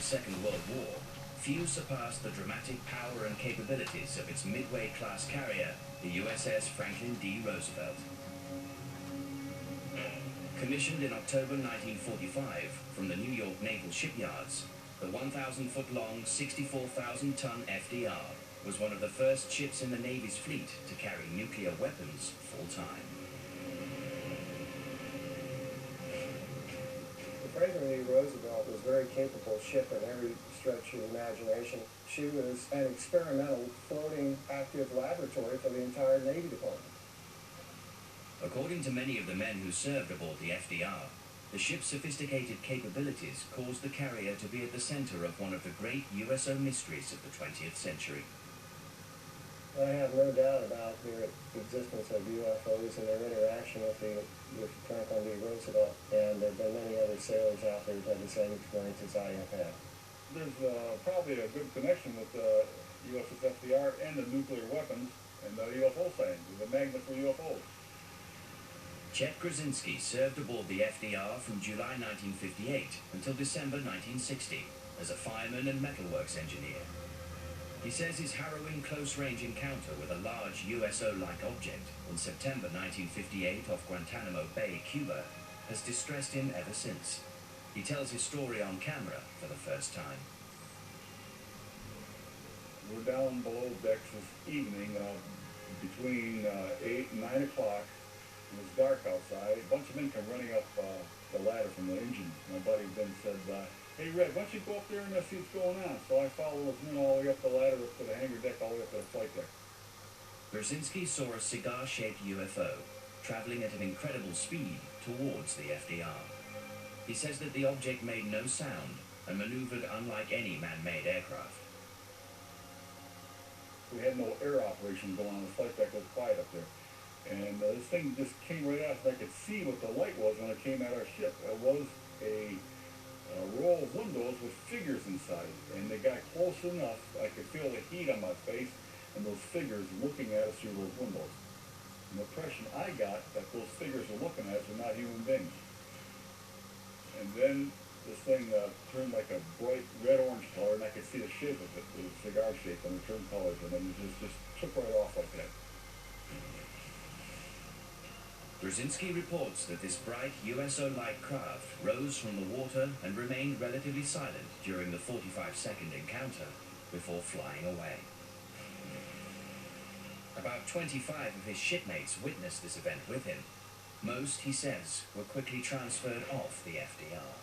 Second World War, few surpassed the dramatic power and capabilities of its midway-class carrier, the USS Franklin D. Roosevelt. Commissioned in October 1945 from the New York Naval Shipyards, the 1,000-foot-long, 64,000-ton FDR was one of the first ships in the Navy's fleet to carry nuclear weapons full-time. The Franklin D. Roosevelt was a very capable ship in every stretch of the imagination. She was an experimental floating active laboratory for the entire Navy Department. According to many of the men who served aboard the FDR, the ship's sophisticated capabilities caused the carrier to be at the center of one of the great USO mysteries of the 20th century. I have no doubt about the existence of UFOs and their interaction with Franklin D. Roosevelt, and there have been many other sailors out there who've had the same experience as I have had. There's probably a good connection with the USS FDR and the nuclear weapons and the UFO sightings. There's a magnet for UFOs. Chet Krasinski served aboard the FDR from July 1958 until December 1960 as a fireman and metalworks engineer. He says his harrowing close-range encounter with a large USO-like object in September 1958 off Guantanamo Bay, Cuba, has distressed him ever since. He tells his story on camera for the first time. We're down below decks this evening between 8 and 9 o'clock. It was dark outside. A bunch of men come running up the ladder from the engine. My buddy Ben said, "Hey Red, why don't you go up there and see what's going on?" So I followed those men all the way up the ladder, up to the hangar deck, all the way up to the flight deck. Krasinski saw a cigar-shaped UFO traveling at an incredible speed towards the FDR. He says that the object made no sound and maneuvered unlike any man-made aircraft. We had no air operation going on. The flight deck was quiet up there. And this thing just came right out, and I could see what the light was when it came at our ship. It was a row of windows with figures inside, and they got close enough, I could feel the heat on my face, and those figures looking at us through those windows. And the impression I got that those figures were looking at us were not human beings. And then this thing turned like a bright red-orange color, and I could see the shape of it. It was cigar shape, and it turned colors, and then it just took right off like that. Krasinski reports that this bright USO-like craft rose from the water and remained relatively silent during the 45-second encounter before flying away. About 25 of his shipmates witnessed this event with him. Most, he says, were quickly transferred off the FDR.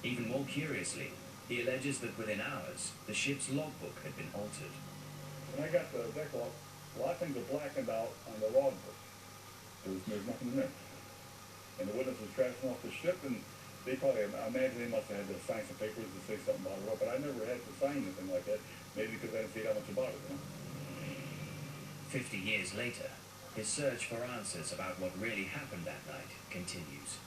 Even more curiously, he alleges that within hours, the ship's logbook had been altered. When I got the deck log, a lot of things were blackened out on the logbook. There's nothing in there. And the witness was crashing off the ship, and they probably, I imagine they must have had to sign some papers to say something about it, but I never had to sign anything like that, maybe because I didn't see that much about it. 50 years later, his search for answers about what really happened that night continues.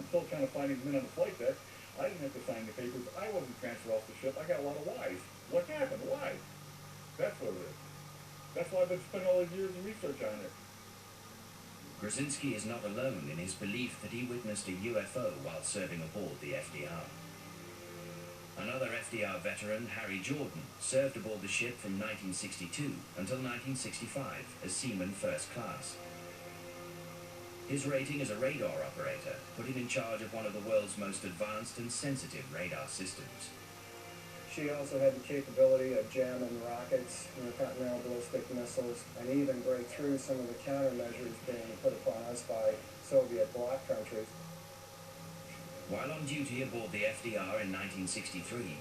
I'm still trying to find these men on the flight deck. I didn't have to sign the papers. I wasn't transferred off the ship. I got a lot of whys. What happened? Why? That's what it is. That's why I've been spending all these years of research on it. Krasinski is not alone in his belief that he witnessed a UFO while serving aboard the FDR. Another FDR veteran, Harry Jordan, served aboard the ship from 1962 until 1965 as seaman first class. His rating as a radar operator put him in charge of one of the world's most advanced and sensitive radar systems. She also had the capability of jamming rockets, intercontinental ballistic missiles, and even break through some of the countermeasures being put upon us by Soviet bloc countries. While on duty aboard the FDR in 1963,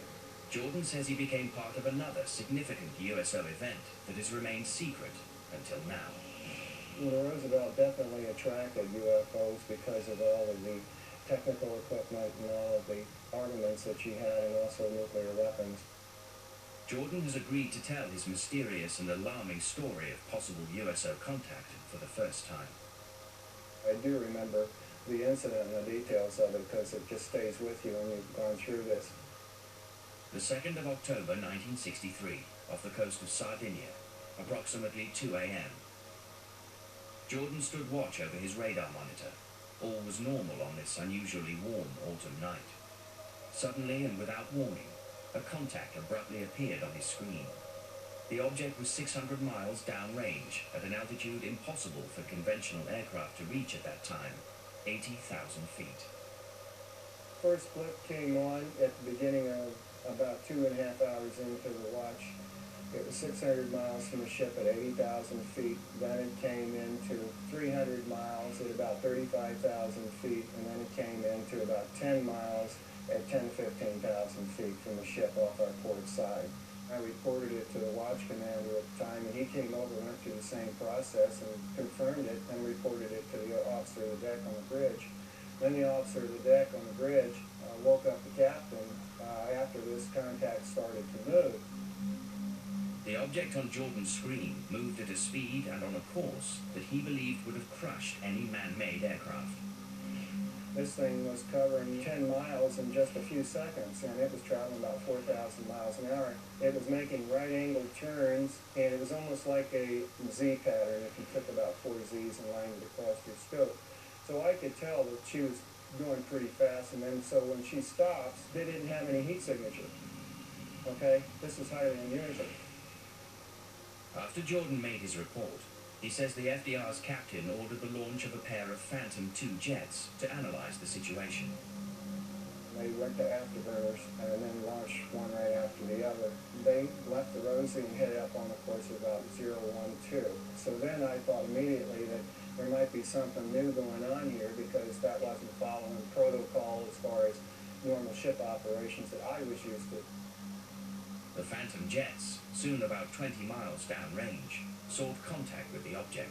Jordan says he became part of another significant USO event that has remained secret until now. The Roosevelt definitely attracted UFOs because of all of the technical equipment and all of the armaments that she had, and also nuclear weapons. Jordan has agreed to tell his mysterious and alarming story of possible USO contact for the first time. I do remember the incident and the details of it because it just stays with you when you've gone through this. The 2nd of October 1963, off the coast of Sardinia, approximately 2 a.m. Jordan stood watch over his radar monitor. All was normal on this unusually warm autumn night. Suddenly and without warning, a contact abruptly appeared on his screen. The object was 600 miles downrange at an altitude impossible for conventional aircraft to reach at that time, 80,000 feet. First blip came on at the beginning of about 2.5 hours into the watch. It was 600 miles from the ship at 80,000 feet. Then it came into 300 miles at about 35,000 feet, and then it came into about 10 miles at 15,000 feet from the ship off our port side. I reported it to the watch commander at the time, and he came over and went through the same process and confirmed it and reported it to the officer of the deck on the bridge. Then the officer of the deck on the bridge woke up the captain after this contact started to move. The object on Jordan's screen moved at a speed and on a course that he believed would have crushed any man-made aircraft. This thing was covering 10 miles in just a few seconds, and it was traveling about 4,000 miles an hour. It was making right-angled turns, and it was almost like a Z pattern if you took about 4 Z's and lined it across your scope. So I could tell that she was going pretty fast, and then so when she stops, they didn't have any heat signature. Okay? This is highly unusual. After Jordan made his report, he says the FDR's captain ordered the launch of a pair of Phantom II jets to analyze the situation. They went to afterburners and then launched one right after the other. They left the Rosie and headed up on a course of about 012. So then I thought immediately that there might be something new going on here because that wasn't following protocol as far as normal ship operations that I was used to. The Phantom jets, soon about 20 miles downrange, sought contact with the object.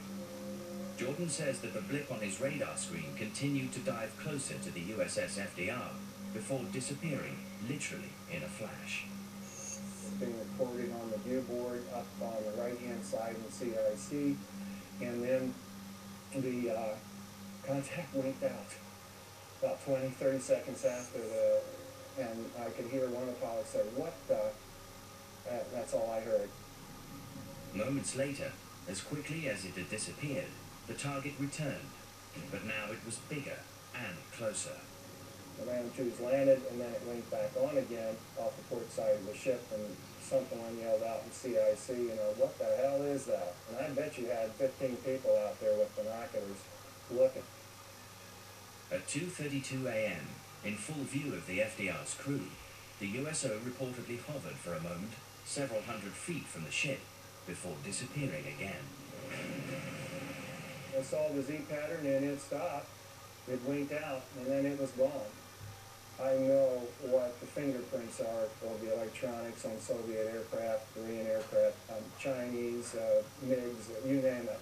Jordan says that the blip on his radar screen continued to dive closer to the USS FDR before disappearing, literally in a flash. It's being recorded on the view board up on the right-hand side in CIC, and then the contact winked out about 20-30 seconds after and I could hear one of the pilots say, "What the?" That's all I heard. Moments later, as quickly as it had disappeared, the target returned, but now it was bigger and closer. The Ram 2s landed, and then it winked back on again off the port side of the ship, and someone yelled out in CIC, "What the hell is that?" And I bet you had 15 people out there with binoculars looking. At 2:32 a.m., in full view of the FDR's crew, the USO reportedly hovered for a moment several hundred feet from the ship before disappearing again. I saw the Z pattern and it stopped. It winked out and then it was gone. I know what the fingerprints are for the electronics on Soviet aircraft, Korean aircraft, Chinese, MiGs, you name it.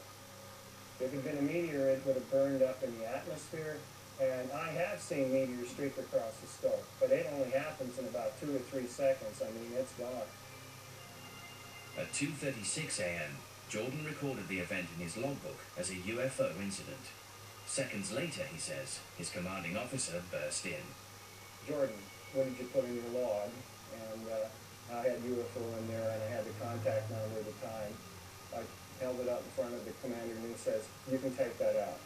If it had been a meteor, it would have burned up in the atmosphere. And I have seen meteors streak across the scope, but it only happens in about 2 or 3 seconds. I mean, it's gone. At 2:36 a.m., Jordan recorded the event in his logbook as a UFO incident. Seconds later, he says, his commanding officer burst in. "Jordan, what did you put in your log?" And I had UFO in there, and I had the contact number at the time. I held it up in front of the commander, and he says, "You can take that out."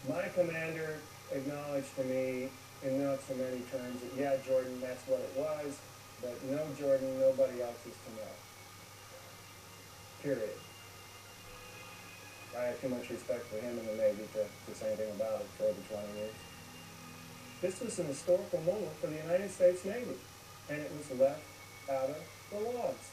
My commander acknowledged to me in not so many terms that, "Yeah, Jordan, that's what it was, but no, Jordan, nobody else is to know." Period. I have too much respect for him and the Navy to say anything about it for over 20 years. This was an historical moment for the United States Navy, and it was left out of the logs.